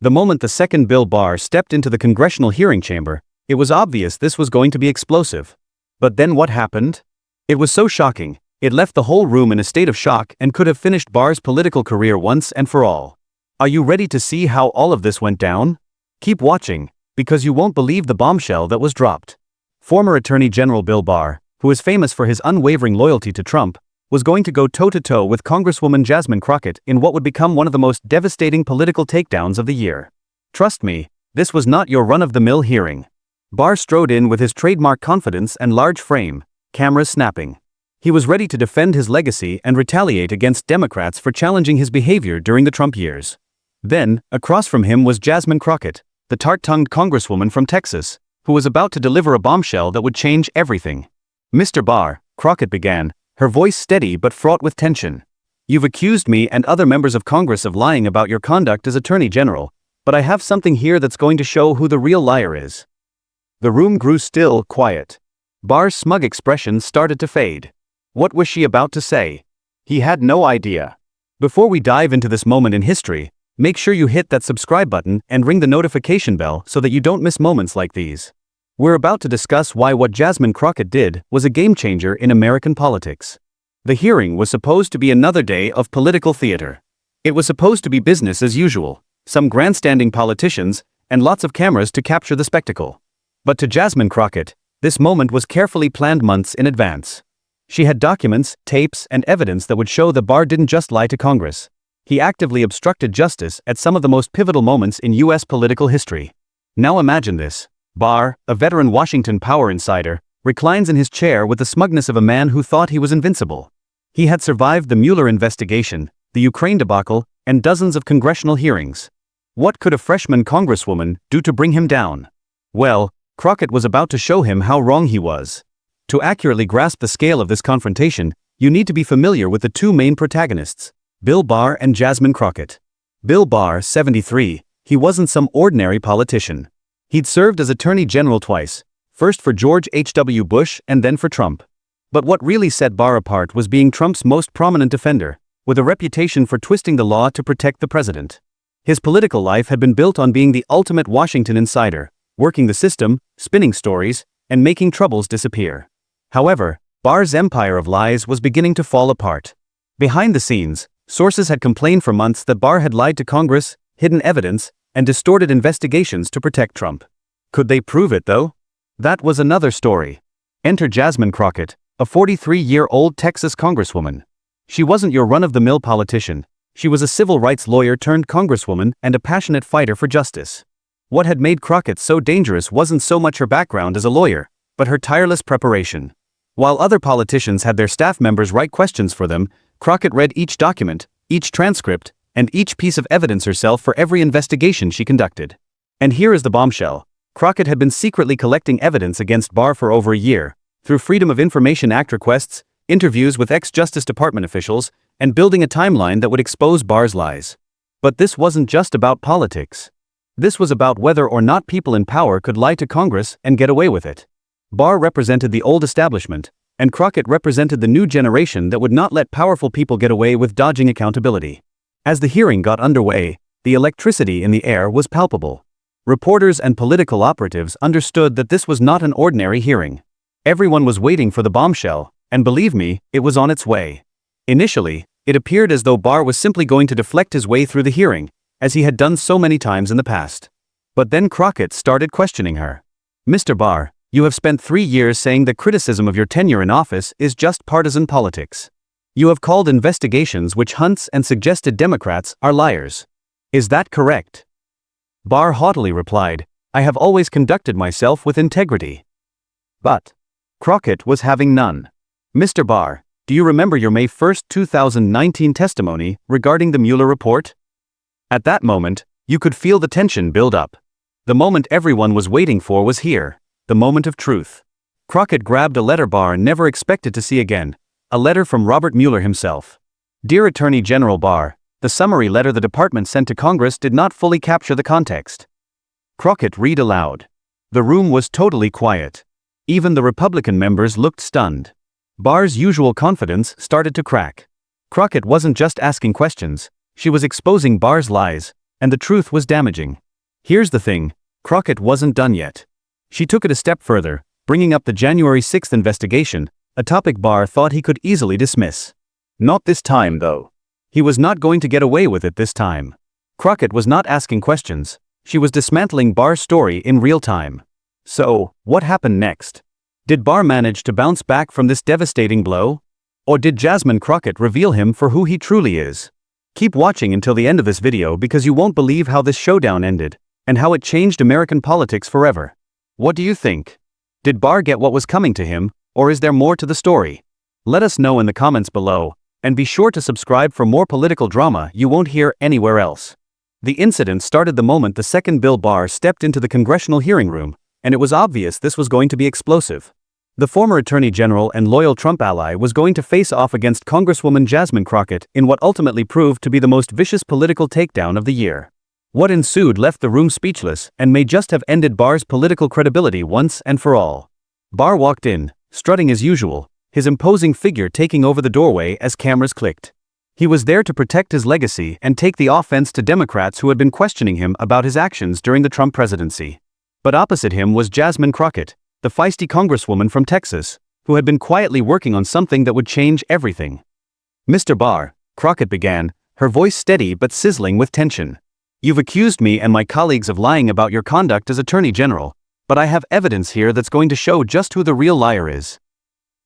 The moment the second Bill Barr stepped into the congressional hearing chamber, it was obvious this was going to be explosive. But then what happened? It was so shocking, it left the whole room in a state of shock and could have finished Barr's political career once and for all. Are you ready to see how all of this went down? Keep watching, because you won't believe the bombshell that was dropped. Former Attorney General Bill Barr, who is famous for his unwavering loyalty to Trump, was going to go toe-to-toe with Congresswoman Jasmine Crockett in what would become one of the most devastating political takedowns of the year. Trust me, this was not your run-of-the-mill hearing. Barr strode in with his trademark confidence and large frame, cameras snapping. He was ready to defend his legacy and retaliate against Democrats for challenging his behavior during the Trump years. Then, across from him was Jasmine Crockett, the tart-tongued congresswoman from Texas, who was about to deliver a bombshell that would change everything. "Mr. Barr," Crockett began, her voice steady but fraught with tension. "You've accused me and other members of Congress of lying about your conduct as Attorney General, but I have something here that's going to show who the real liar is." The room grew still, quiet. Barr's smug expression started to fade. What was she about to say? He had no idea. Before we dive into this moment in history, make sure you hit that subscribe button and ring the notification bell so that you don't miss moments like these. We're about to discuss why what Jasmine Crockett did was a game-changer in American politics. The hearing was supposed to be another day of political theater. It was supposed to be business as usual, some grandstanding politicians, and lots of cameras to capture the spectacle. But to Jasmine Crockett, this moment was carefully planned months in advance. She had documents, tapes, and evidence that would show that Barr didn't just lie to Congress. He actively obstructed justice at some of the most pivotal moments in U.S. political history. Now imagine this. Barr, a veteran Washington power insider, reclines in his chair with the smugness of a man who thought he was invincible. He had survived the Mueller investigation, the Ukraine debacle, and dozens of congressional hearings. What could a freshman congresswoman do to bring him down? Well, Crockett was about to show him how wrong he was. To accurately grasp the scale of this confrontation, you need to be familiar with the two main protagonists, Bill Barr and Jasmine Crockett. Bill Barr, 73, he wasn't some ordinary politician. He'd served as Attorney General twice, first for George H.W. Bush and then for Trump. But what really set Barr apart was being Trump's most prominent defender, with a reputation for twisting the law to protect the president. His political life had been built on being the ultimate Washington insider, working the system, spinning stories, and making troubles disappear. However, Barr's empire of lies was beginning to fall apart. Behind the scenes, sources had complained for months that Barr had lied to Congress, hidden evidence, and distorted investigations to protect Trump. Could they prove it, though? That was another story. Enter Jasmine Crockett, a 43-year-old Texas congresswoman. She wasn't your run-of-the-mill politician. She was a civil rights lawyer turned congresswoman and a passionate fighter for justice. What had made Crockett so dangerous wasn't so much her background as a lawyer, but her tireless preparation. While other politicians had their staff members write questions for them, Crockett read each document, each transcript, and each piece of evidence herself for every investigation she conducted. And here is the bombshell. Crockett had been secretly collecting evidence against Barr for over a year, through Freedom of Information Act requests, interviews with ex-Justice Department officials, and building a timeline that would expose Barr's lies. But this wasn't just about politics. This was about whether or not people in power could lie to Congress and get away with it. Barr represented the old establishment, and Crockett represented the new generation that would not let powerful people get away with dodging accountability. As the hearing got underway, the electricity in the air was palpable. Reporters and political operatives understood that this was not an ordinary hearing. Everyone was waiting for the bombshell, and believe me, it was on its way. Initially, it appeared as though Barr was simply going to deflect his way through the hearing, as he had done so many times in the past. But then Crockett started questioning her. "Mr. Barr, you have spent 3 years saying that criticism of your tenure in office is just partisan politics. You have called investigations witch hunts and suggested Democrats are liars. Is that correct?" Barr haughtily replied, "I have always conducted myself with integrity." But Crockett was having none. "Mr. Barr, do you remember your May 1, 2019 testimony regarding the Mueller report?" At that moment, you could feel the tension build up. The moment everyone was waiting for was here, the moment of truth. Crockett grabbed a letter Barr never expected to see again, a letter from Robert Mueller himself. "Dear Attorney General Barr, the summary letter the department sent to Congress did not fully capture the context." Crockett read aloud. The room was totally quiet. Even the Republican members looked stunned. Barr's usual confidence started to crack. Crockett wasn't just asking questions, she was exposing Barr's lies, And the truth was damaging. Here's the thing, Crockett wasn't done yet. She took it a step further, bringing up the January 6th investigation, a topic Barr thought he could easily dismiss. Not this time, though. He was not going to get away with it this time. Crockett was not asking questions. She was dismantling Barr's story in real time. So, what happened next? Did Barr manage to bounce back from this devastating blow? Or did Jasmine Crockett reveal him for who he truly is? Keep watching until the end of this video because you won't believe how this showdown ended, and how it changed American politics forever. What do you think? Did Barr get what was coming to him, or is there more to the story? Let us know in the comments below, and be sure to subscribe for more political drama you won't hear anywhere else. The incident started the moment the second Bill Barr stepped into the congressional hearing room, and it was obvious this was going to be explosive. The former Attorney General and loyal Trump ally was going to face off against Congresswoman Jasmine Crockett in what ultimately proved to be the most vicious political takedown of the year. What ensued left the room speechless and may just have ended Barr's political credibility once and for all. Barr walked in, strutting as usual, his imposing figure taking over the doorway as cameras clicked. He was there to protect his legacy and take the offense to Democrats who had been questioning him about his actions during the Trump presidency. But opposite him was Jasmine Crockett, the feisty congresswoman from Texas, who had been quietly working on something that would change everything. "Mr. Barr," Crockett began, her voice steady but sizzling with tension. "You've accused me and my colleagues of lying about your conduct as Attorney General, but I have evidence here that's going to show just who the real liar is."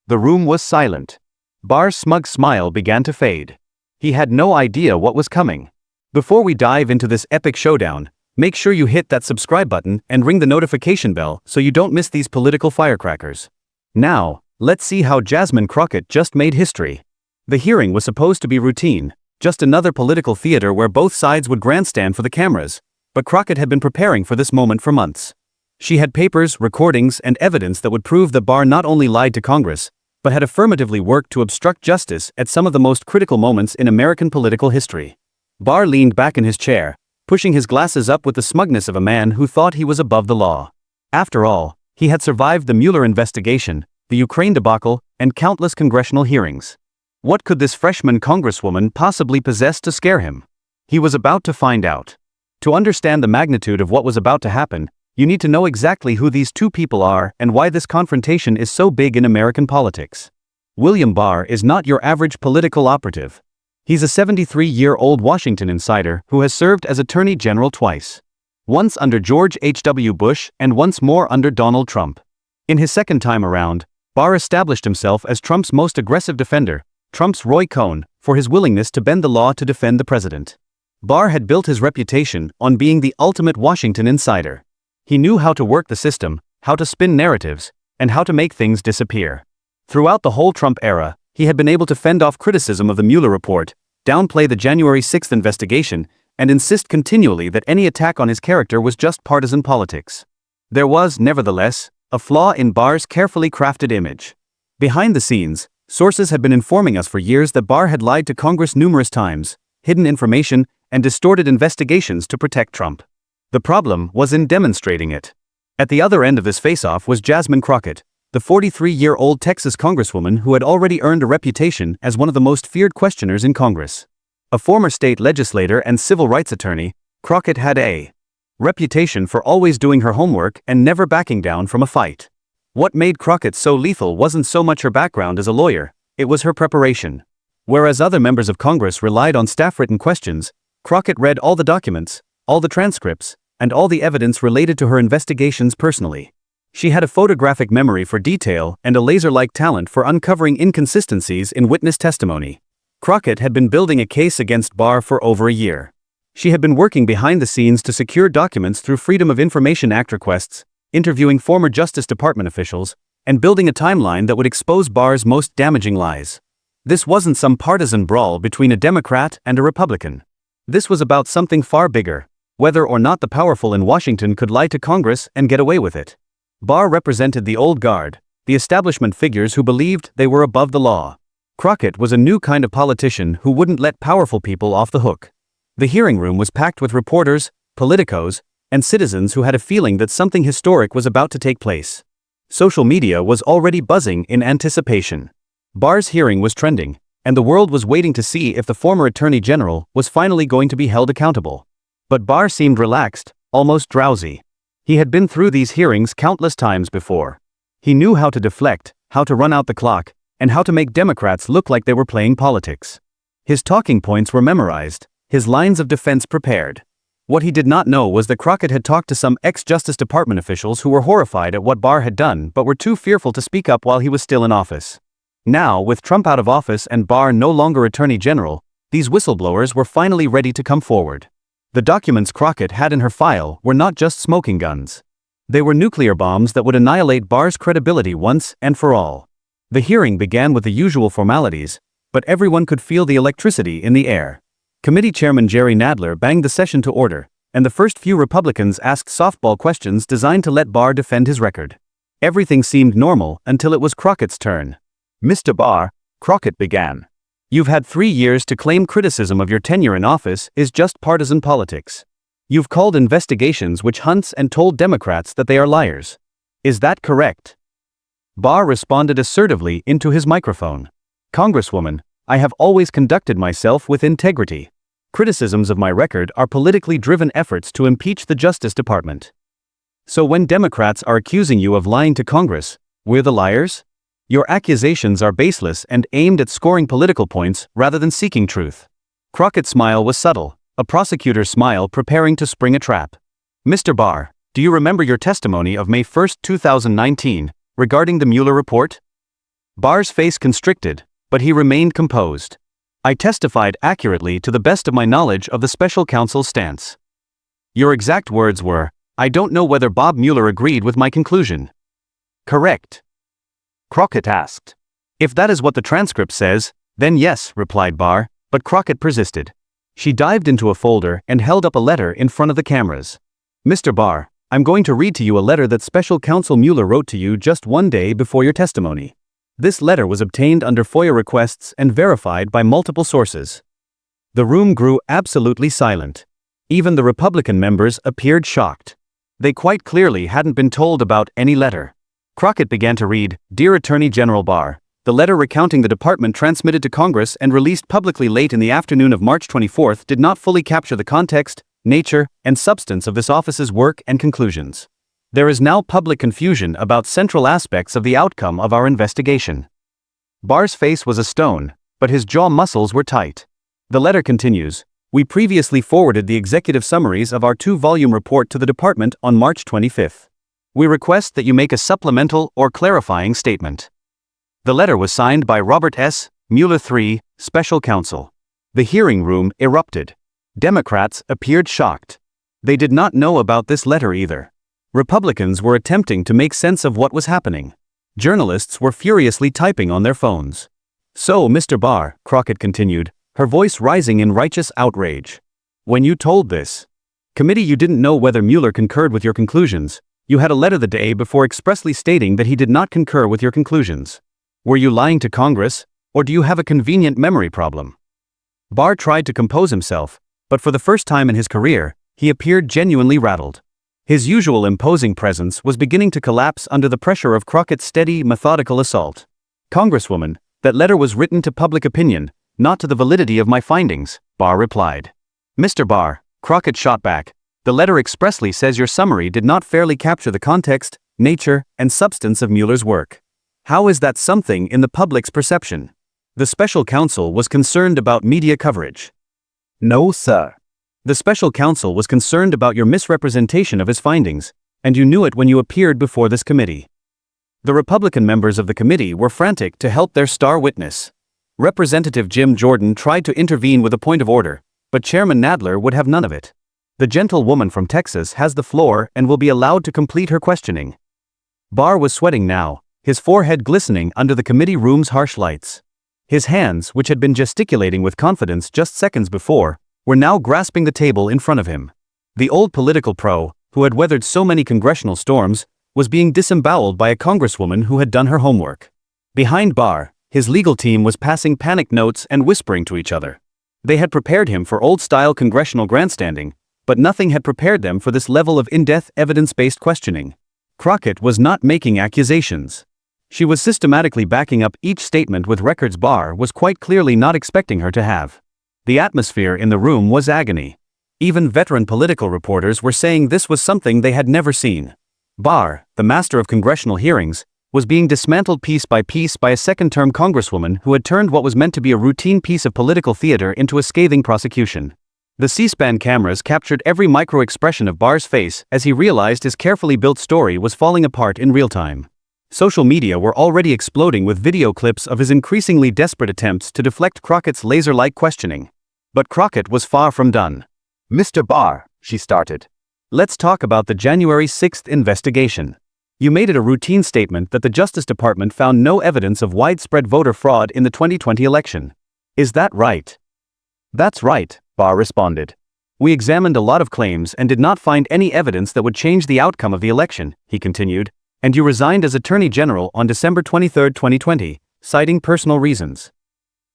The room was silent. Barr's smug smile began to fade. He had no idea what was coming. Before we dive into this epic showdown, make sure you hit that subscribe button and ring the notification bell so you don't miss these political firecrackers. Now, let's see how Jasmine Crockett just made history. The hearing was supposed to be routine, just another political theater where both sides would grandstand for the cameras, but Crockett had been preparing for this moment for months. She had papers, recordings, and evidence that would prove that Barr not only lied to Congress, but had affirmatively worked to obstruct justice at some of the most critical moments in American political history. Barr leaned back in his chair, pushing his glasses up with the smugness of a man who thought he was above the law. After all, he had survived the Mueller investigation, the Ukraine debacle, and countless congressional hearings. What could this freshman congresswoman possibly possess to scare him? He was about to find out. To understand the magnitude of what was about to happen, you need to know exactly who these two people are and why this confrontation is so big in American politics. William Barr is not your average political operative. He's a 73-year-old Washington insider who has served as Attorney General twice. Once under George H.W. Bush and once more under Donald Trump. In his second time around, Barr established himself as Trump's most aggressive defender, Trump's Roy Cohn, for his willingness to bend the law to defend the president. Barr had built his reputation on being the ultimate Washington insider. He knew how to work the system, how to spin narratives, and how to make things disappear. Throughout the whole Trump era, he had been able to fend off criticism of the Mueller report, downplay the January 6th investigation, and insist continually that any attack on his character was just partisan politics. There was, nevertheless, a flaw in Barr's carefully crafted image. Behind the scenes, sources had been informing us for years that Barr had lied to Congress numerous times, hidden information, and distorted investigations to protect Trump. The problem was in demonstrating it. At the other end of this face-off was Jasmine Crockett, the 43-year-old Texas congresswoman who had already earned a reputation as one of the most feared questioners in Congress. A former state legislator and civil rights attorney, Crockett had a reputation for always doing her homework and never backing down from a fight. What made Crockett so lethal wasn't so much her background as a lawyer, it was her preparation. Whereas other members of Congress relied on staff-written questions, Crockett read all the documents, all the transcripts, and all the evidence related to her investigations personally. She had a photographic memory for detail and a laser-like talent for uncovering inconsistencies in witness testimony. Crockett had been building a case against Barr for over a year. She had been working behind the scenes to secure documents through Freedom of Information Act requests, interviewing former Justice Department officials, and building a timeline that would expose Barr's most damaging lies. This wasn't some partisan brawl between a Democrat and a Republican. This was about something far bigger, whether or not the powerful in Washington could lie to Congress and get away with it. Barr represented the old guard, the establishment figures who believed they were above the law. Crockett was a new kind of politician who wouldn't let powerful people off the hook. The hearing room was packed with reporters, politicos, and citizens who had a feeling that something historic was about to take place. Social media was already buzzing in anticipation. Barr's hearing was trending, and the world was waiting to see if the former Attorney General was finally going to be held accountable. But Barr seemed relaxed, almost drowsy. He had been through these hearings countless times before. He knew how to deflect, how to run out the clock, and how to make Democrats look like they were playing politics. His talking points were memorized, his lines of defense prepared. What he did not know was that Crockett had talked to some ex-Justice Department officials who were horrified at what Barr had done but were too fearful to speak up while he was still in office. Now, with Trump out of office and Barr no longer Attorney General, these whistleblowers were finally ready to come forward. The documents Crockett had in her file were not just smoking guns. They were nuclear bombs that would annihilate Barr's credibility once and for all. The hearing began with the usual formalities, but everyone could feel the electricity in the air. Committee Chairman Jerry Nadler banged the session to order, and the first few Republicans asked softball questions designed to let Barr defend his record. Everything seemed normal until it was Crockett's turn. "Mr. Barr," Crockett began, "you've had 3 years to claim criticism of your tenure in office is just partisan politics. You've called investigations witch hunts and told Democrats that they are liars. Is that correct?" Barr responded assertively into his microphone. "Congresswoman, I have always conducted myself with integrity. Criticisms of my record are politically driven efforts to impeach the Justice Department. So when Democrats are accusing you of lying to Congress, we're the liars? Your accusations are baseless and aimed at scoring political points rather than seeking truth." Crockett's smile was subtle, a prosecutor's smile preparing to spring a trap. "Mr. Barr, do you remember your testimony of May 1, 2019, regarding the Mueller report?" Barr's face constricted, but he remained composed. "I testified accurately to the best of my knowledge of the special counsel's stance." "Your exact words were, 'I don't know whether Bob Mueller agreed with my conclusion.' Correct?" Crockett asked. "If that is what the transcript says, then yes," replied Barr, but Crockett persisted. She dived into a folder and held up a letter in front of the cameras. "Mr. Barr, I'm going to read to you a letter that Special Counsel Mueller wrote to you just one day before your testimony. This letter was obtained under FOIA requests and verified by multiple sources." The room grew absolutely silent. Even the Republican members appeared shocked. They quite clearly hadn't been told about any letter. Crockett began to read, "Dear Attorney General Barr, the letter recounting the department transmitted to Congress and released publicly late in the afternoon of March 24 did not fully capture the context, nature, and substance of this office's work and conclusions. There is now public confusion about central aspects of the outcome of our investigation." Barr's face was a stone, but his jaw muscles were tight. The letter continues, "We previously forwarded the executive summaries of our 2-volume report to the department on March 25. We request that you make a supplemental or clarifying statement." The letter was signed by Robert S. Mueller III, Special Counsel. The hearing room erupted. Democrats appeared shocked. They did not know about this letter either. Republicans were attempting to make sense of what was happening. Journalists were furiously typing on their phones. "So, Mr. Barr," Crockett continued, her voice rising in righteous outrage, "when you told this committee you didn't know whether Mueller concurred with your conclusions, you had a letter the day before expressly stating that he did not concur with your conclusions. Were you lying to Congress, or do you have a convenient memory problem?" Barr tried to compose himself, but for the first time in his career, he appeared genuinely rattled. His usual imposing presence was beginning to collapse under the pressure of Crockett's steady, methodical assault. "Congresswoman, that letter was written to public opinion, not to the validity of my findings," Barr replied. "Mr. Barr," Crockett shot back, "the letter expressly says your summary did not fairly capture the context, nature, and substance of Mueller's work. How is that something in the public's perception?" The special counsel was concerned about media coverage. "No, sir. The special counsel was concerned about your misrepresentation of his findings, and you knew it when you appeared before this committee." The Republican members of the committee were frantic to help their star witness. Representative Jim Jordan tried to intervene with a point of order, but Chairman Nadler would have none of it. "The gentlewoman from Texas has the floor and will be allowed to complete her questioning." Barr was sweating now, his forehead glistening under the committee room's harsh lights. His hands, which had been gesticulating with confidence just seconds before, were now grasping the table in front of him. The old political pro, who had weathered so many congressional storms, was being disemboweled by a congresswoman who had done her homework. Behind Barr, his legal team was passing panic notes and whispering to each other. They had prepared him for old-style congressional grandstanding, but nothing had prepared them for this level of in-depth evidence-based questioning. Crockett was not making accusations. She was systematically backing up each statement with records Barr was quite clearly not expecting her to have. The atmosphere in the room was agony. Even veteran political reporters were saying this was something they had never seen. Barr, the master of congressional hearings, was being dismantled piece by piece by a second-term congresswoman who had turned what was meant to be a routine piece of political theater into a scathing prosecution. The C-SPAN cameras captured every micro-expression of Barr's face as he realized his carefully built story was falling apart in real time. Social media were already exploding with video clips of his increasingly desperate attempts to deflect Crockett's laser-like questioning. But Crockett was far from done. "Mr. Barr," she started. "Let's talk about the January 6th investigation. You made it a routine statement that the Justice Department found no evidence of widespread voter fraud in the 2020 election. Is that right?" "That's right," Barr responded. "We examined a lot of claims and did not find any evidence that would change the outcome of the election," he continued. "And you resigned as Attorney General on December 23, 2020, citing personal reasons."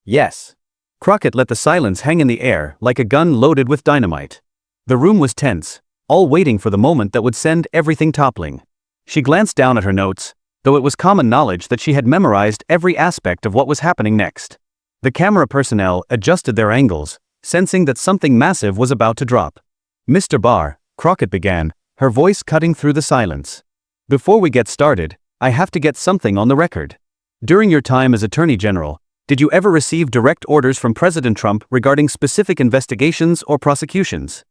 "Yes." Crockett let the silence hang in the air like a gun loaded with dynamite. The room was tense, all waiting for the moment that would send everything toppling. She glanced down at her notes, though it was common knowledge that she had memorized every aspect of what was happening next. The camera personnel adjusted their angles, sensing that something massive was about to drop. "Mr. Barr," Crockett began, her voice cutting through the silence. "Before we get started, I have to get something on the record. During your time as Attorney General, did you ever receive direct orders from President Trump regarding specific investigations or prosecutions?"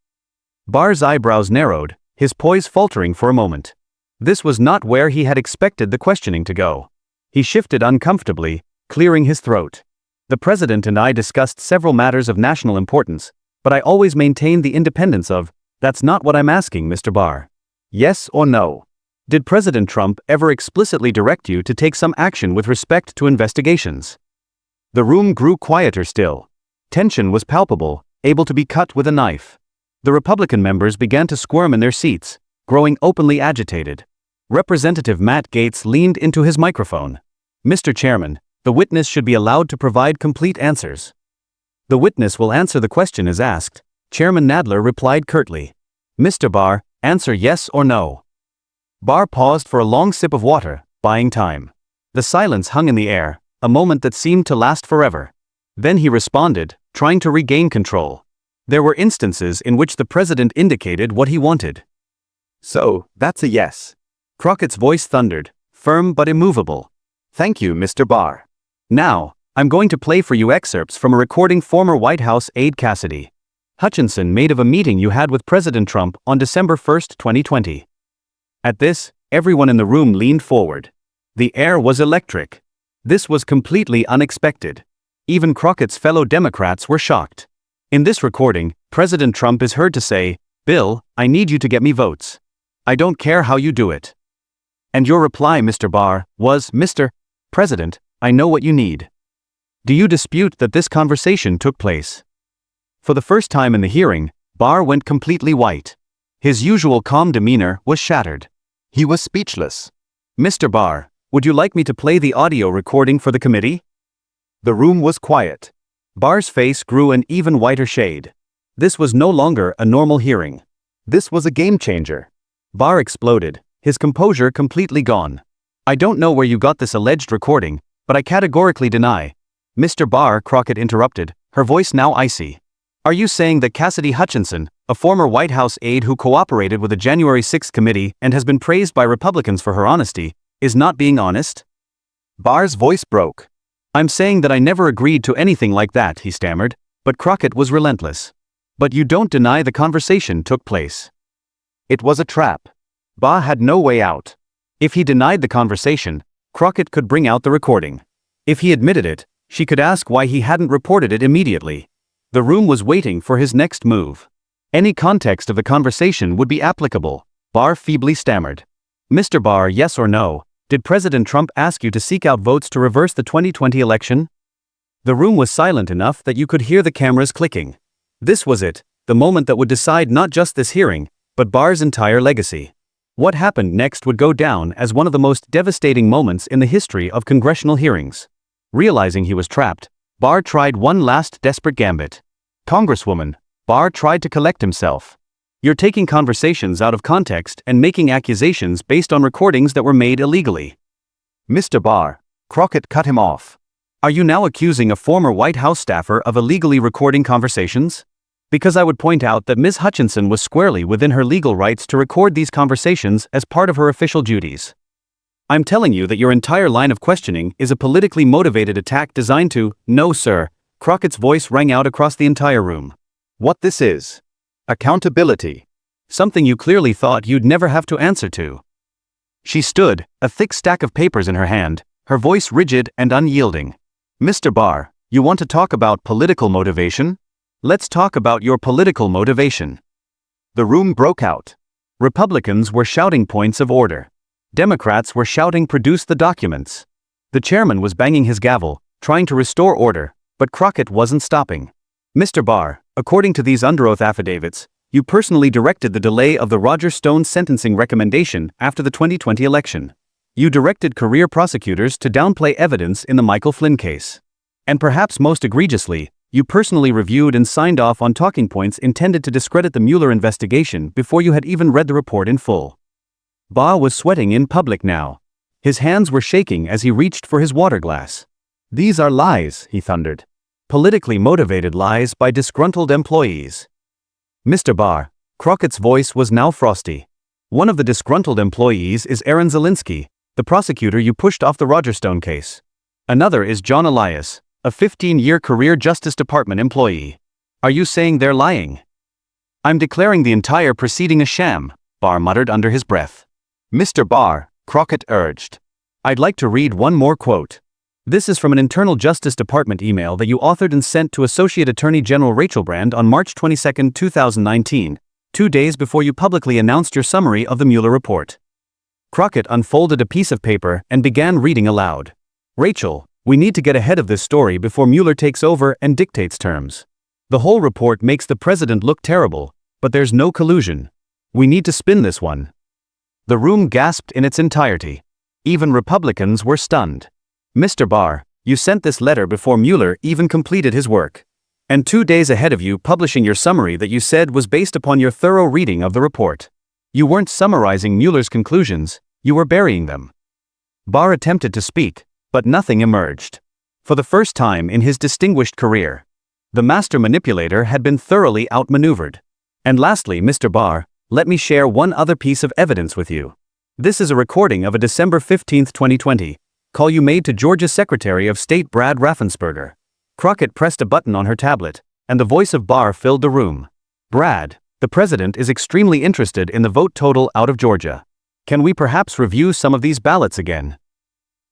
Barr's eyebrows narrowed, his poise faltering for a moment. This was not where he had expected the questioning to go. He shifted uncomfortably, clearing his throat. "The President and I discussed several matters of national importance, but I always maintained the independence of, that's not what I'm asking, Mr. Barr. Yes or no? Did President Trump ever explicitly direct you to take some action with respect to investigations?" The room grew quieter still. Tension was palpable, able to be cut with a knife. The Republican members began to squirm in their seats, growing openly agitated. Representative Matt Gaetz leaned into his microphone. "Mr. Chairman, the witness should be allowed to provide complete answers." "The witness will answer the question as asked," Chairman Nadler replied curtly. "Mr. Barr, answer yes or no." Barr paused for a long sip of water, buying time. The silence hung in the air, a moment that seemed to last forever. Then he responded, trying to regain control. There were instances in which the president indicated what he wanted. "So, that's a yes." Crockett's voice thundered, firm but immovable. "Thank you, Mr. Barr. Now, I'm going to play for you excerpts from a recording former White House aide Cassidy Hutchinson made of a meeting you had with President Trump on December 1, 2020. At this, everyone in the room leaned forward. The air was electric. This was completely unexpected. Even Crockett's fellow Democrats were shocked. In this recording, President Trump is heard to say, "Bill, I need you to get me votes. I don't care how you do it." And your reply, Mr. Barr, was, "Mr. President, I know what you need." Do you dispute that this conversation took place? For the first time in the hearing, Barr went completely white. His usual calm demeanor was shattered. He was speechless. "Mr. Barr, would you like me to play the audio recording for the committee?" The room was quiet. Barr's face grew an even whiter shade. This was no longer a normal hearing. This was a game changer. Barr exploded, his composure completely gone. "I don't know where you got this alleged recording, but I categorically deny." "Mr. Barr," Crockett interrupted, her voice now icy. "Are you saying that Cassidy Hutchinson, a former White House aide who cooperated with the January 6th committee and has been praised by Republicans for her honesty, is not being honest?" Barr's voice broke. "I'm saying that I never agreed to anything like that," he stammered, but Crockett was relentless. "But you don't deny the conversation took place." It was a trap. Barr had no way out. If he denied the conversation, Crockett could bring out the recording. If he admitted it, she could ask why he hadn't reported it immediately. The room was waiting for his next move. Any context of the conversation would be applicable, Barr feebly stammered. "Mr. Barr, yes or no, did President Trump ask you to seek out votes to reverse the 2020 election?" The room was silent enough that you could hear the cameras clicking. This was it, the moment that would decide not just this hearing, but Barr's entire legacy. What happened next would go down as one of the most devastating moments in the history of congressional hearings. Realizing he was trapped, Barr tried one last desperate gambit. "Congresswoman," Barr tried to collect himself. "You're taking conversations out of context and making accusations based on recordings that were made illegally." "Mr. Barr," Crockett cut him off. "Are you now accusing a former White House staffer of illegally recording conversations?" Because I would point out that Ms. Hutchinson was squarely within her legal rights to record these conversations as part of her official duties. I'm telling you that your entire line of questioning is a politically motivated attack designed to— No, sir. Crockett's voice rang out across the entire room. What this is? Accountability. Something you clearly thought you'd never have to answer to. She stood, a thick stack of papers in her hand, her voice rigid and unyielding. Mr. Barr, you want to talk about political motivation? Let's talk about your political motivation. The room broke out. Republicans were shouting points of order. Democrats were shouting produce the documents. The chairman was banging his gavel, trying to restore order, but Crockett wasn't stopping. Mr. Barr, according to these under oath affidavits, you personally directed the delay of the Roger Stone sentencing recommendation after the 2020 election. You directed career prosecutors to downplay evidence in the Michael Flynn case. And perhaps most egregiously, you personally reviewed and signed off on talking points intended to discredit the Mueller investigation before you had even read the report in full. Barr was sweating in public now. His hands were shaking as he reached for his water glass. These are lies, he thundered. Politically motivated lies by disgruntled employees. Mr. Barr, Crockett's voice was now frosty. One of the disgruntled employees is Aaron Zielinski, the prosecutor you pushed off the Roger Stone case. Another is John Elias, a 15-year career Justice Department employee. Are you saying they're lying? I'm declaring the entire proceeding a sham, Barr muttered under his breath. Mr. Barr, Crockett urged. I'd like to read one more quote. This is from an internal Justice Department email that you authored and sent to Associate Attorney General Rachel Brand on March 22, 2019, 2 days before you publicly announced your summary of the Mueller report. Crockett unfolded a piece of paper and began reading aloud. Rachel, we need to get ahead of this story before Mueller takes over and dictates terms. The whole report makes the president look terrible, but there's no collusion. We need to spin this one. The room gasped in its entirety. Even Republicans were stunned. Mr. Barr, you sent this letter before Mueller even completed his work. And 2 days ahead of you publishing your summary that you said was based upon your thorough reading of the report. You weren't summarizing Mueller's conclusions, you were burying them. Barr attempted to speak, but nothing emerged. For the first time in his distinguished career, the master manipulator had been thoroughly outmaneuvered. And lastly, Mr. Barr, let me share one other piece of evidence with you. This is a recording of a December 15, 2020, call you made to Georgia's Secretary of State Brad Raffensperger. Crockett pressed a button on her tablet, and the voice of Barr filled the room. Brad, the president is extremely interested in the vote total out of Georgia. Can we perhaps review some of these ballots again?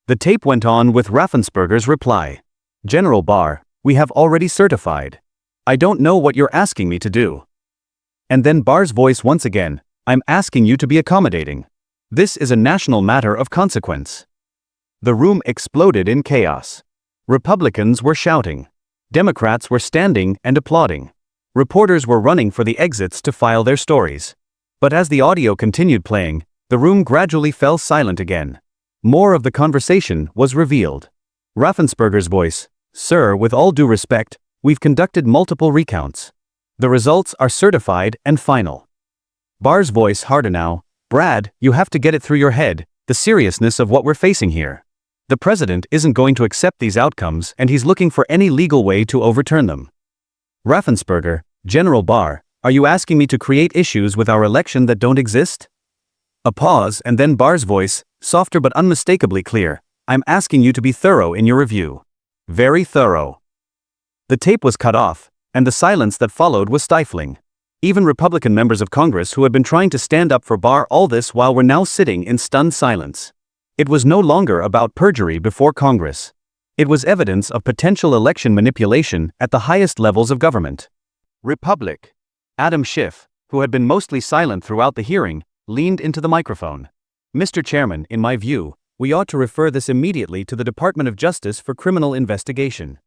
The tape went on with Raffensperger's reply. General Barr, we have already certified. I don't know what you're asking me to do. And then Barr's voice once again, I'm asking you to be accommodating. This is a national matter of consequence. The room exploded in chaos. Republicans were shouting. Democrats were standing and applauding. Reporters were running for the exits to file their stories. But as the audio continued playing, the room gradually fell silent again. More of the conversation was revealed. Raffensperger's voice, Sir, with all due respect, we've conducted multiple recounts. The results are certified and final. Barr's voice harder now, Brad, you have to get it through your head, the seriousness of what we're facing here. The president isn't going to accept these outcomes and he's looking for any legal way to overturn them. Raffensperger, General Barr, are you asking me to create issues with our election that don't exist? A pause and then Barr's voice, softer but unmistakably clear, I'm asking you to be thorough in your review. Very thorough. The tape was cut off, and the silence that followed was stifling. Even Republican members of Congress who had been trying to stand up for Barr all this while were now sitting in stunned silence. It was no longer about perjury before Congress. It was evidence of potential election manipulation at the highest levels of government. Republic. Adam Schiff, who had been mostly silent throughout the hearing, leaned into the microphone. Mr. Chairman, in my view, we ought to refer this immediately to the Department of Justice for criminal investigation.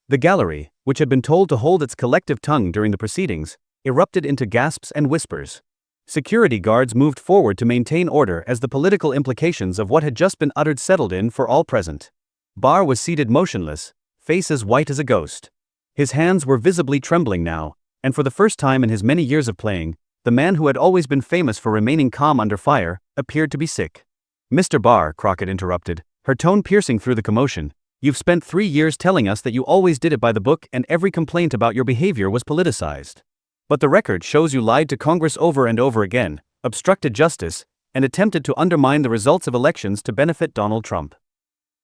The gallery, which had been told to hold its collective tongue during the proceedings, erupted into gasps and whispers. Security guards moved forward to maintain order as the political implications of what had just been uttered settled in for all present. Barr was seated motionless, face as white as a ghost. His hands were visibly trembling now, and for the first time in his many years of playing, the man who had always been famous for remaining calm under fire appeared to be sick. Mr. Barr, Crockett interrupted, her tone piercing through the commotion, You've spent 3 years telling us that you always did it by the book and every complaint about your behavior was politicized. But the record shows you lied to Congress over and over again, obstructed justice, and attempted to undermine the results of elections to benefit Donald Trump.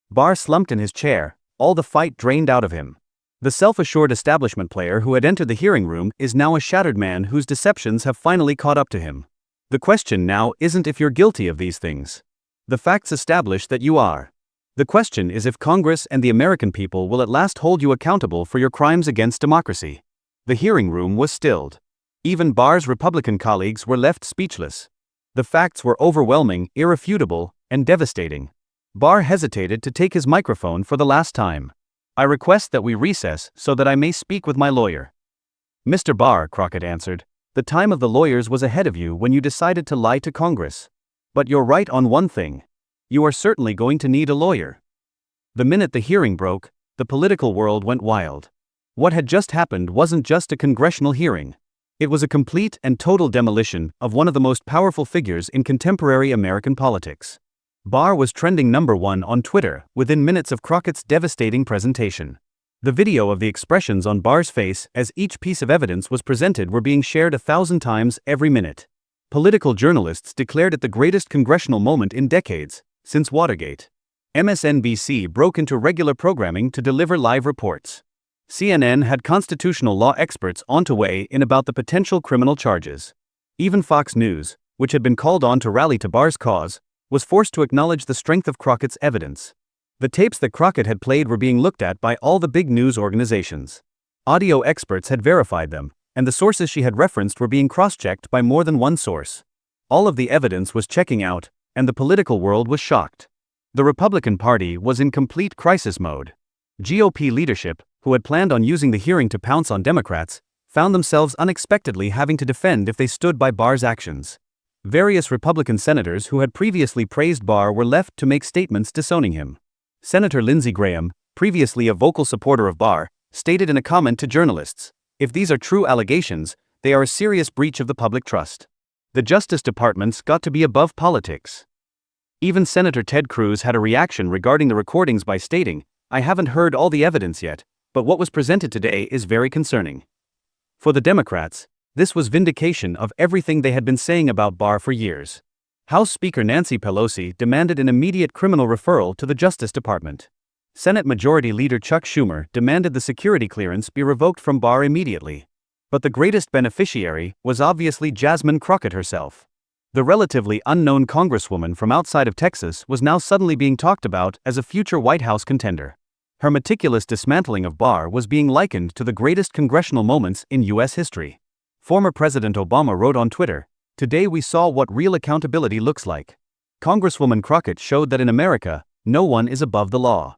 Barr slumped in his chair, all the fight drained out of him. The self-assured establishment player who had entered the hearing room is now a shattered man whose deceptions have finally caught up to him. The question now isn't if you're guilty of these things. The facts establish that you are. The question is if Congress and the American people will at last hold you accountable for your crimes against democracy. The hearing room was stilled. Even Barr's Republican colleagues were left speechless. The facts were overwhelming, irrefutable, and devastating. Barr hesitated to take his microphone for the last time. "I request that we recess so that I may speak with my lawyer." "Mr. Barr," Crockett answered, "the time of the lawyers was ahead of you when you decided to lie to Congress. But you're right on one thing. You are certainly going to need a lawyer." The minute the hearing broke, the political world went wild. What had just happened wasn't just a congressional hearing. It was a complete and total demolition of one of the most powerful figures in contemporary American politics. Barr was trending #1 on Twitter within minutes of Crockett's devastating presentation. The video of the expressions on Barr's face as each piece of evidence was presented were being shared 1,000 times every minute. Political journalists declared it the greatest congressional moment in decades, since Watergate. MSNBC broke into regular programming to deliver live reports. CNN had constitutional law experts on to weigh in about the potential criminal charges. Even Fox News, which had been called on to rally to Barr's cause, was forced to acknowledge the strength of Crockett's evidence. The tapes that Crockett had played were being looked at by all the big news organizations. Audio experts had verified them, and the sources she had referenced were being cross-checked by more than one source. All of the evidence was checking out, and the political world was shocked. The Republican Party was in complete crisis mode. GOP leadership, who had planned on using the hearing to pounce on Democrats, found themselves unexpectedly having to defend if they stood by Barr's actions. Various Republican senators who had previously praised Barr were left to make statements disowning him. Senator Lindsey Graham, previously a vocal supporter of Barr, stated in a comment to journalists, "If these are true allegations, they are a serious breach of the public trust. The Justice Department's got to be above politics." Even Senator Ted Cruz had a reaction regarding the recordings by stating, "I haven't heard all the evidence yet, but what was presented today is very concerning." For the Democrats, this was vindication of everything they had been saying about Barr for years. House Speaker Nancy Pelosi demanded an immediate criminal referral to the Justice Department. Senate Majority Leader Chuck Schumer demanded the security clearance be revoked from Barr immediately. But the greatest beneficiary was obviously Jasmine Crockett herself. The relatively unknown congresswoman from outside of Texas was now suddenly being talked about as a future White House contender. Her meticulous dismantling of Barr was being likened to the greatest congressional moments in U.S. history. Former President Obama wrote on Twitter, "Today we saw what real accountability looks like." Congresswoman Crockett showed that in America, no one is above the law.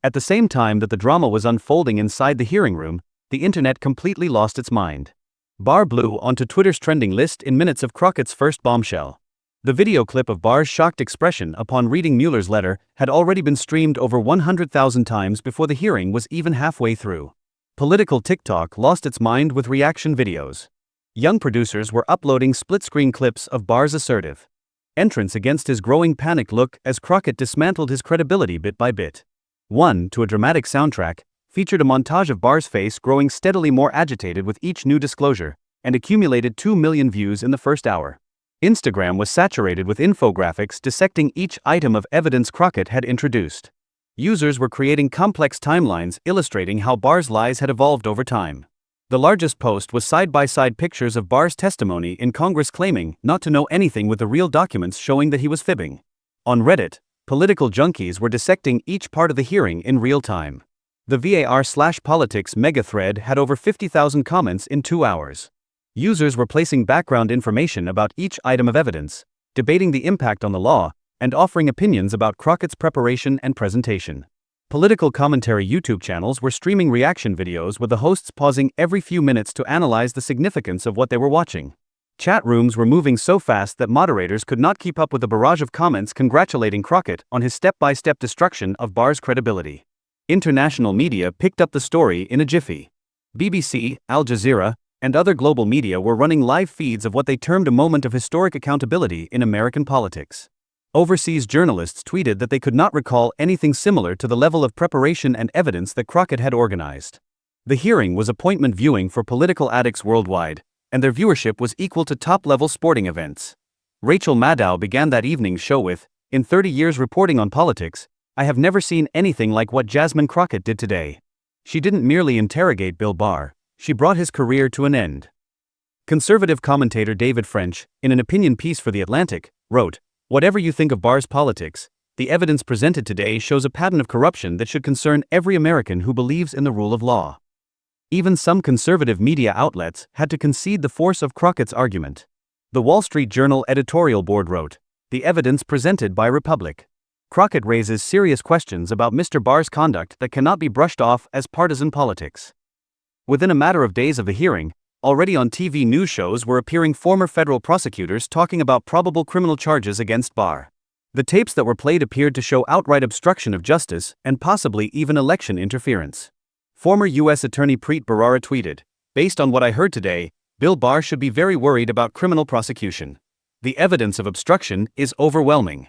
At the same time that the drama was unfolding inside the hearing room, the internet completely lost its mind. Barr blew onto Twitter's trending list in minutes of Crockett's first bombshell. The video clip of Barr's shocked expression upon reading Mueller's letter had already been streamed over 100,000 times before the hearing was even halfway through. Political TikTok lost its mind with reaction videos. Young producers were uploading split-screen clips of Barr's assertive entrance against his growing panicked look as Crockett dismantled his credibility bit by bit. One, to a dramatic soundtrack, featured a montage of Barr's face growing steadily more agitated with each new disclosure, and accumulated 2 million views in the first hour. Instagram was saturated with infographics dissecting each item of evidence Crockett had introduced. Users were creating complex timelines illustrating how Barr's lies had evolved over time. The largest post was side-by-side pictures of Barr's testimony in Congress claiming not to know anything with the real documents showing that he was fibbing. On Reddit, political junkies were dissecting each part of the hearing in real time. The var/politics mega thread had over 50,000 comments in 2 hours. Users were placing background information about each item of evidence, debating the impact on the law, and offering opinions about Crockett's preparation and presentation. Political commentary YouTube channels were streaming reaction videos with the hosts pausing every few minutes to analyze the significance of what they were watching. Chat rooms were moving so fast that moderators could not keep up with the barrage of comments congratulating Crockett on his step-by-step destruction of Barr's credibility. International media picked up the story in a jiffy. BBC, Al Jazeera, and other global media were running live feeds of what they termed a moment of historic accountability in American politics. Overseas journalists tweeted that they could not recall anything similar to the level of preparation and evidence that Crockett had organized. The hearing was appointment viewing for political addicts worldwide, and their viewership was equal to top-level sporting events. Rachel Maddow began that evening's show with, "In 30 years reporting on politics, I have never seen anything like what Jasmine Crockett did today." She didn't merely interrogate Bill Barr, she brought his career to an end. Conservative commentator David French, in an opinion piece for The Atlantic, wrote, "Whatever you think of Barr's politics, the evidence presented today shows a pattern of corruption that should concern every American who believes in the rule of law." Even some conservative media outlets had to concede the force of Crockett's argument. The Wall Street Journal editorial board wrote, "The evidence presented by Republic. Crockett raises serious questions about Mr. Barr's conduct that cannot be brushed off as partisan politics." Within a matter of days of the hearing, already on TV news shows were appearing former federal prosecutors talking about probable criminal charges against Barr. The tapes that were played appeared to show outright obstruction of justice and possibly even election interference. Former U.S. Attorney Preet Bharara tweeted, "Based on what I heard today, Bill Barr should be very worried about criminal prosecution. The evidence of obstruction is overwhelming."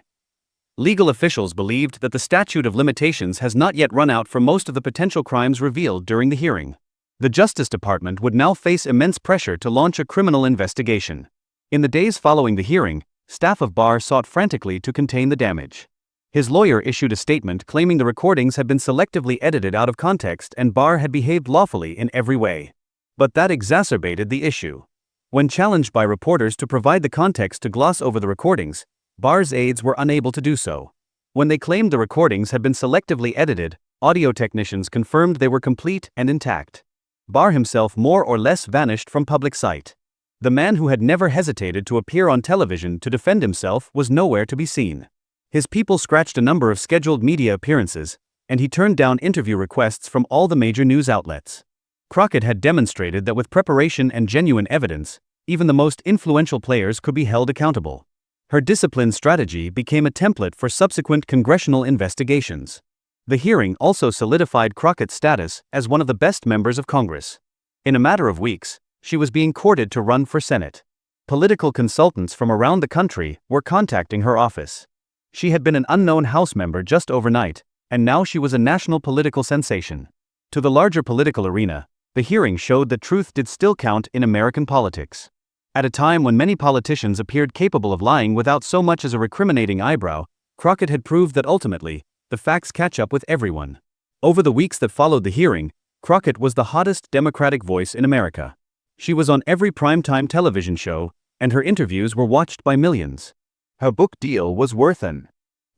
Legal officials believed that the statute of limitations has not yet run out for most of the potential crimes revealed during the hearing. The Justice Department would now face immense pressure to launch a criminal investigation. In the days following the hearing, staff of Barr sought frantically to contain the damage. His lawyer issued a statement claiming the recordings had been selectively edited out of context and Barr had behaved lawfully in every way. But that exacerbated the issue. When challenged by reporters to provide the context to gloss over the recordings, Barr's aides were unable to do so. When they claimed the recordings had been selectively edited, audio technicians confirmed they were complete and intact. Barr himself more or less vanished from public sight. The man who had never hesitated to appear on television to defend himself was nowhere to be seen. His people scratched a number of scheduled media appearances, and he turned down interview requests from all the major news outlets. Crockett had demonstrated that with preparation and genuine evidence, even the most influential players could be held accountable. Her disciplined strategy became a template for subsequent congressional investigations. The hearing also solidified Crockett's status as one of the best members of Congress. In a matter of weeks, she was being courted to run for Senate. Political consultants from around the country were contacting her office. She had been an unknown House member just overnight, and now she was a national political sensation. To the larger political arena, the hearing showed that truth did still count in American politics. At a time when many politicians appeared capable of lying without so much as a recriminating eyebrow, Crockett had proved that ultimately, the facts catch up with everyone. Over the weeks that followed the hearing, Crockett was the hottest Democratic voice in America. She was on every primetime television show, and her interviews were watched by millions. Her book deal was worth an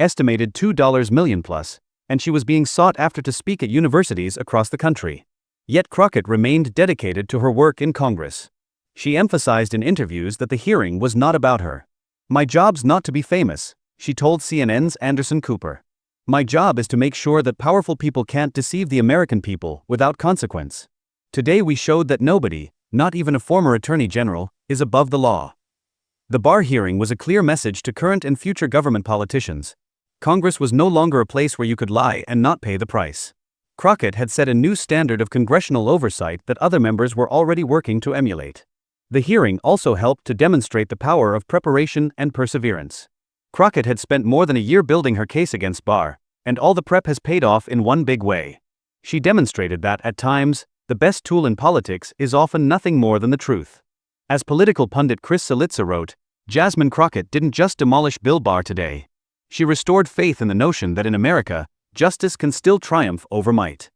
estimated $2 million plus, and she was being sought after to speak at universities across the country. Yet Crockett remained dedicated to her work in Congress. She emphasized in interviews that the hearing was not about her. "My job's not to be famous," she told CNN's Anderson Cooper. "My job is to make sure that powerful people can't deceive the American people without consequence. Today we showed that nobody, not even a former attorney general, is above the law." The Barr hearing was a clear message to current and future government politicians. Congress was no longer a place where you could lie and not pay the price. Crockett had set a new standard of congressional oversight that other members were already working to emulate. The hearing also helped to demonstrate the power of preparation and perseverance. Crockett had spent more than a year building her case against Barr, and all the prep has paid off in one big way. She demonstrated that, at times, the best tool in politics is often nothing more than the truth. As political pundit Chris Cillizza wrote, "Jasmine Crockett didn't just demolish Bill Barr today. She restored faith in the notion that in America, justice can still triumph over might."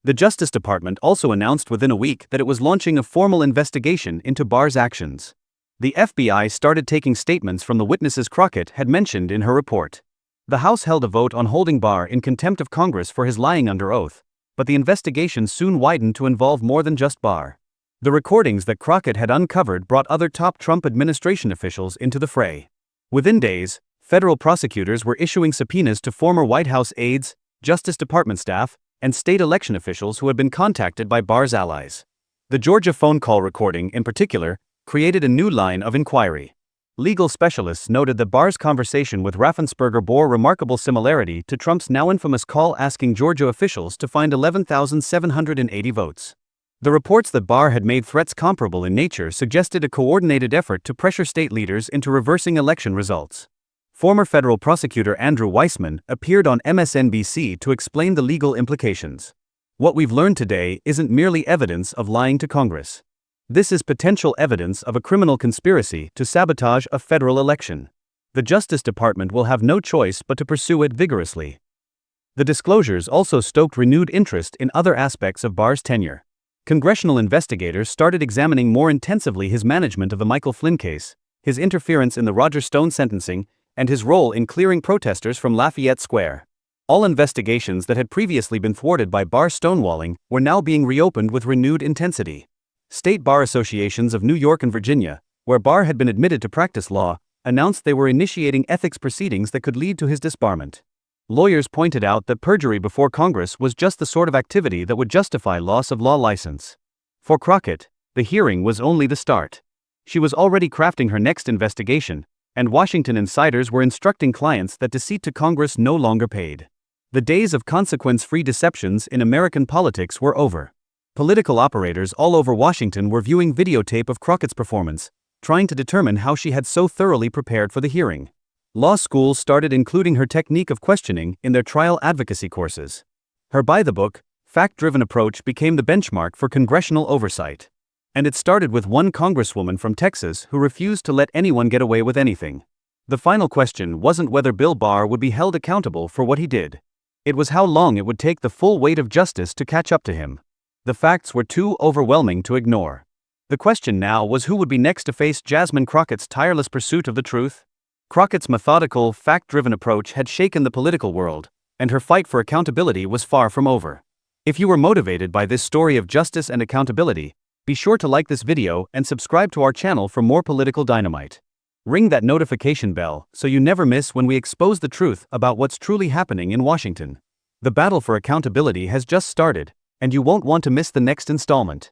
The Justice Department also announced within a week that it was launching a formal investigation into Barr's actions. The FBI started taking statements from the witnesses Crockett had mentioned in her report. The House held a vote on holding Barr in contempt of Congress for his lying under oath, but the investigation soon widened to involve more than just Barr. The recordings that Crockett had uncovered brought other top Trump administration officials into the fray. Within days, federal prosecutors were issuing subpoenas to former White House aides, Justice Department staff, and state election officials who had been contacted by Barr's allies. The Georgia phone call recording, in particular, created a new line of inquiry. Legal specialists noted that Barr's conversation with Raffensperger bore remarkable similarity to Trump's now infamous call asking Georgia officials to find 11,780 votes. The reports that Barr had made threats comparable in nature suggested a coordinated effort to pressure state leaders into reversing election results. Former federal prosecutor Andrew Weissman appeared on MSNBC to explain the legal implications. What we've learned today isn't merely evidence of lying to Congress. This is potential evidence of a criminal conspiracy to sabotage a federal election. The Justice Department will have no choice but to pursue it vigorously. The disclosures also stoked renewed interest in other aspects of Barr's tenure. Congressional investigators started examining more intensively his management of the Michael Flynn case, his interference in the Roger Stone sentencing, and his role in clearing protesters from Lafayette Square. All investigations that had previously been thwarted by Barr stonewalling were now being reopened with renewed intensity. State bar associations of New York and Virginia, where Barr had been admitted to practice law, announced they were initiating ethics proceedings that could lead to his disbarment. Lawyers pointed out that perjury before Congress was just the sort of activity that would justify loss of law license. For Crockett, the hearing was only the start. She was already crafting her next investigation, and Washington insiders were instructing clients that deceit to Congress no longer paid. The days of consequence-free deceptions in American politics were over. Political operators all over Washington were viewing videotape of Crockett's performance, trying to determine how she had so thoroughly prepared for the hearing. Law schools started including her technique of questioning in their trial advocacy courses. Her by-the-book, fact-driven approach became the benchmark for congressional oversight. And it started with one congresswoman from Texas who refused to let anyone get away with anything. The final question wasn't whether Bill Barr would be held accountable for what he did. It was how long it would take the full weight of justice to catch up to him. The facts were too overwhelming to ignore. The question now was who would be next to face Jasmine Crockett's tireless pursuit of the truth. Crockett's methodical, fact-driven approach had shaken the political world, and her fight for accountability was far from over. If you were motivated by this story of justice and accountability, be sure to like this video and subscribe to our channel for more political dynamite. Ring that notification bell so you never miss when we expose the truth about what's truly happening in Washington. The battle for accountability has just started, and you won't want to miss the next installment.